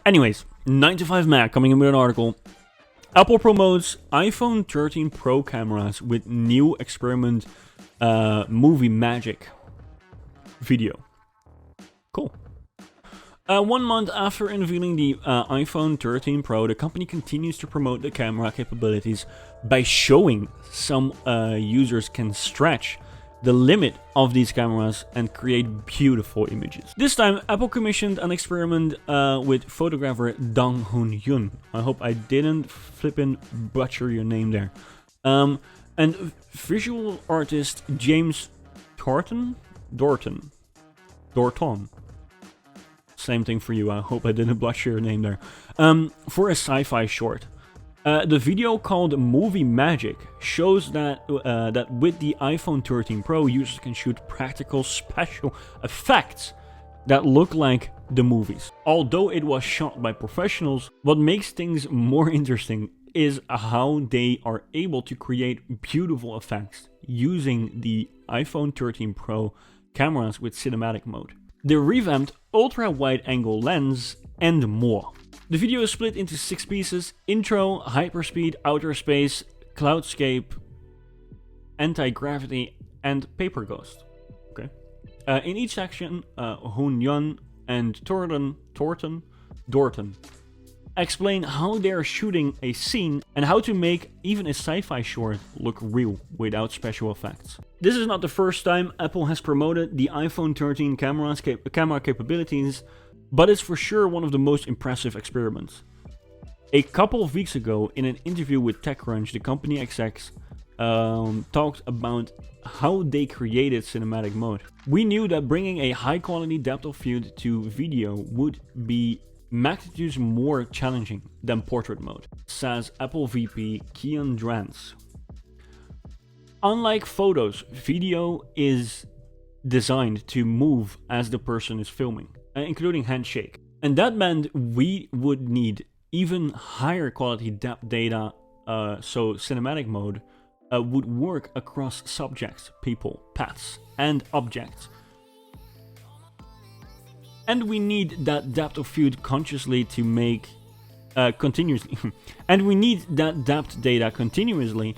Anyways, 9to5Mac coming in with an article. Apple promotes iPhone 13 Pro cameras with new experiment movie magic video. Cool. 1 month after unveiling the iPhone 13 Pro, the company continues to promote the camera capabilities by showing some users can stretch the limit of these cameras and create beautiful images. This time, Apple commissioned an experiment with photographer Dong Hoon Yun. I hope I didn't flippin' butcher your name there. And visual artist James Dorton. Same thing for you. I hope I didn't butcher your name there. For a sci-fi short. The video called Movie Magic shows that that with the iPhone 13 Pro, users can shoot practical special effects that look like the movies. Although it was shot by professionals, what makes things more interesting is how they are able to create beautiful effects using the iPhone 13 Pro cameras with cinematic mode, the revamped ultra-wide angle lens, and more. The video is split into 6 pieces: intro, hyperspeed, outer space, cloudscape, anti-gravity, and paper ghost. Okay. In each section, Hoon Yun and Dorton explain how they're shooting a scene and how to make even a sci-fi short look real without special effects. This is not the first time Apple has promoted the iPhone 13 camera capabilities, but it's for sure one of the most impressive experiments. A couple of weeks ago, in an interview with TechCrunch, the company execs talked about how they created cinematic mode. We knew that bringing a high quality depth of field to video would be magnitudes more challenging than portrait mode, says Apple VP Kian Drance. Unlike photos, video is designed to move as the person is filming, including handshake. And that meant we would need even higher quality depth data, so cinematic mode would work across subjects, people, paths, and objects. And we need that depth of field consciously to make continuously. And we need that depth data continuously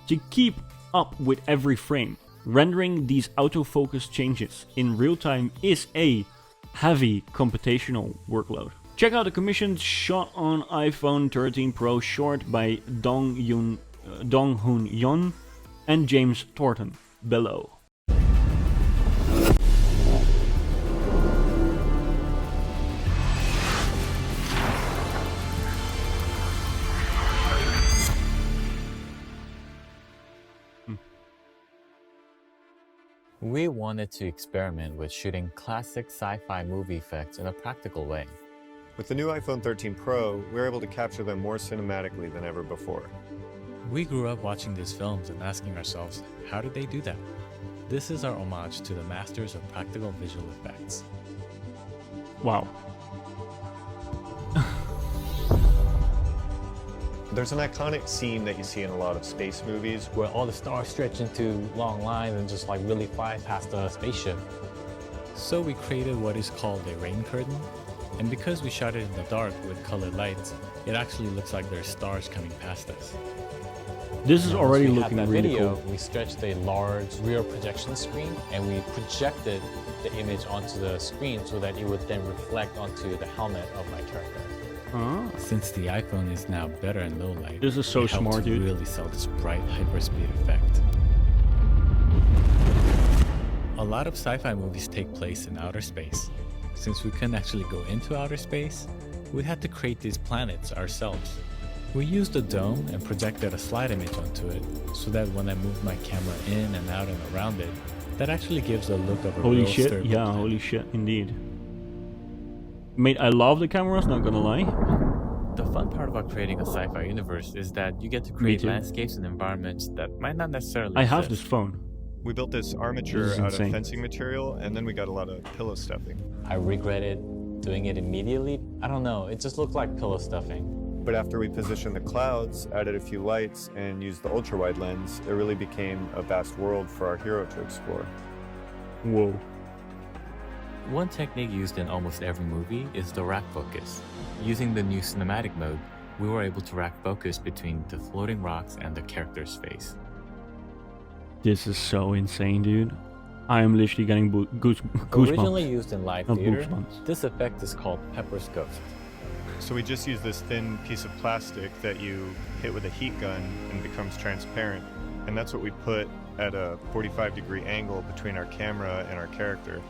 to keep up with every frame. Rendering these autofocus changes in real time is a heavy computational workload. Check out the commissioned shot on iPhone 13 Pro short by Dong Hoon Yun and James Dorton below. We wanted to experiment with shooting classic sci-fi movie effects in a practical way. With the new iPhone 13 Pro, we're able to capture them more cinematically than ever before. We grew up watching these films and asking ourselves, how did they do that? This is our homage to the masters of practical visual effects. Wow. There's an iconic scene that you see in a lot of space movies where all the stars stretch into long lines and just like really fly past a spaceship. So we created what is called a rain curtain, and because we shot it in the dark with colored lights, it actually looks like there's stars coming past us. This is already looking that really video, cool. We stretched a large rear projection screen and we projected the image onto the screen so that it would then reflect onto the helmet of my character. Since the iPhone is now better in low light, This is so it helped smart, to dude. really sell this bright hyperspeed effect. A lot of sci-fi movies take place in outer space. Since we couldn't actually go into outer space, we had to create these planets ourselves. We used a dome and projected a slide image onto it, so that when I moved my camera in and out and around it, that actually gives a look of a Holy real shit, sturdy yeah, planet. holy shit, indeed. Mate, I love the cameras, not gonna lie. The fun part about creating a sci-fi universe is that you get to create too. landscapes and environments that might not necessarily I have this exist. phone. We built this armature This is out insane. of fencing material, and then we got a lot of pillow stuffing. I regretted doing it immediately. I don't know, it just looked like pillow stuffing. But after we positioned the clouds, added a few lights, and used the ultra-wide lens, it really became a vast world for our hero to explore. Whoa. One technique used in almost every movie is the rack focus. Using the new cinematic mode, we were able to rack focus between the floating rocks and the character's face. This is so insane, dude. I am literally getting goosebumps. Originally used in live Not theater, goosebumps. this effect is called Pepper's Ghost. So we just use this thin piece of plastic that you hit with a heat gun and becomes transparent. And that's what we put at a 45-degree angle between our camera and our character.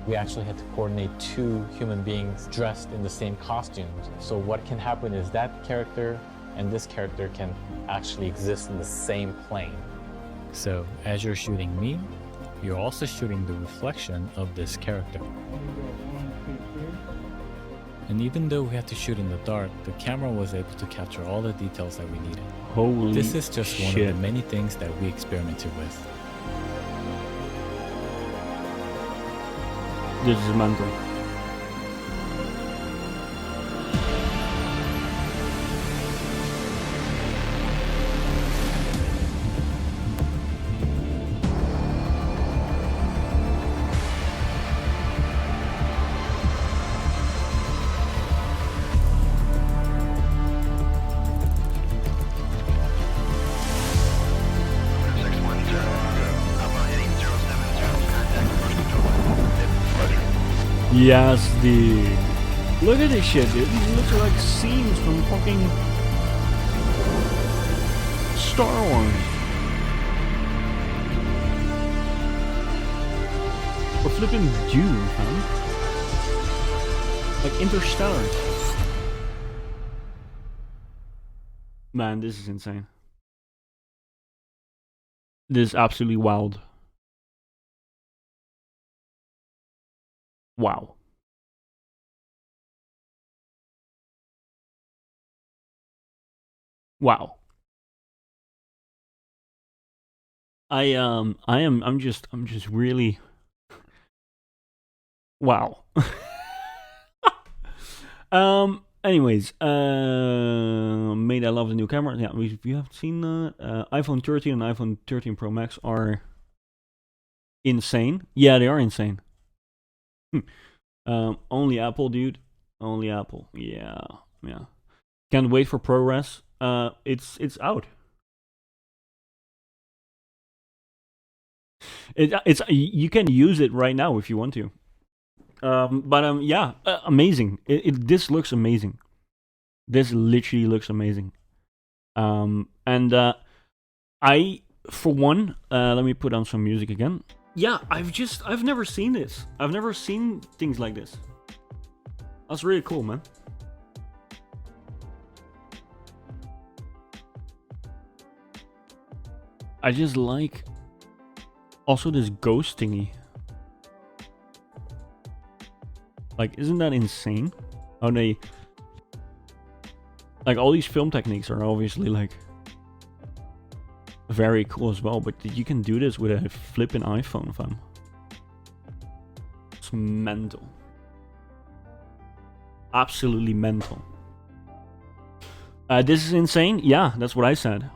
We actually had to coordinate two human beings dressed in the same costumes. So what can happen is that character and this character can actually exist in the same plane. So as you're shooting me, you're also shooting the reflection of this character. And even though we had to shoot in the dark, the camera was able to capture all the details that we needed. Holy This is just shit. one of the many things that we experimented with. This is mental. Yes, dude. Look at this shit, dude. These looks like scenes from fucking Star Wars. Or flipping Dune, huh? Like Interstellar. Man, this is insane. This is absolutely wild. Wow. Wow. I'm just really wow. Anyways, mate, I love the new camera. Yeah, if you haven't seen that, iPhone 13 and iPhone 13 Pro Max are insane. Yeah, they are insane. Only Apple, dude. Only Apple. Yeah. Can't wait for ProRes. It's out. It's you can use it right now if you want to. Yeah, amazing. This looks amazing. This literally looks amazing. I, for one, let me put on some music again. Yeah, I've never seen this. I've never seen things like this. That's really cool, man. I just like also this ghost thingy. Like, isn't that insane? How they, like, all these film techniques are obviously like very cool as well, but you can do this with a flipping iPhone, fam. It's mental. Absolutely mental. This is insane. Yeah, that's what I said.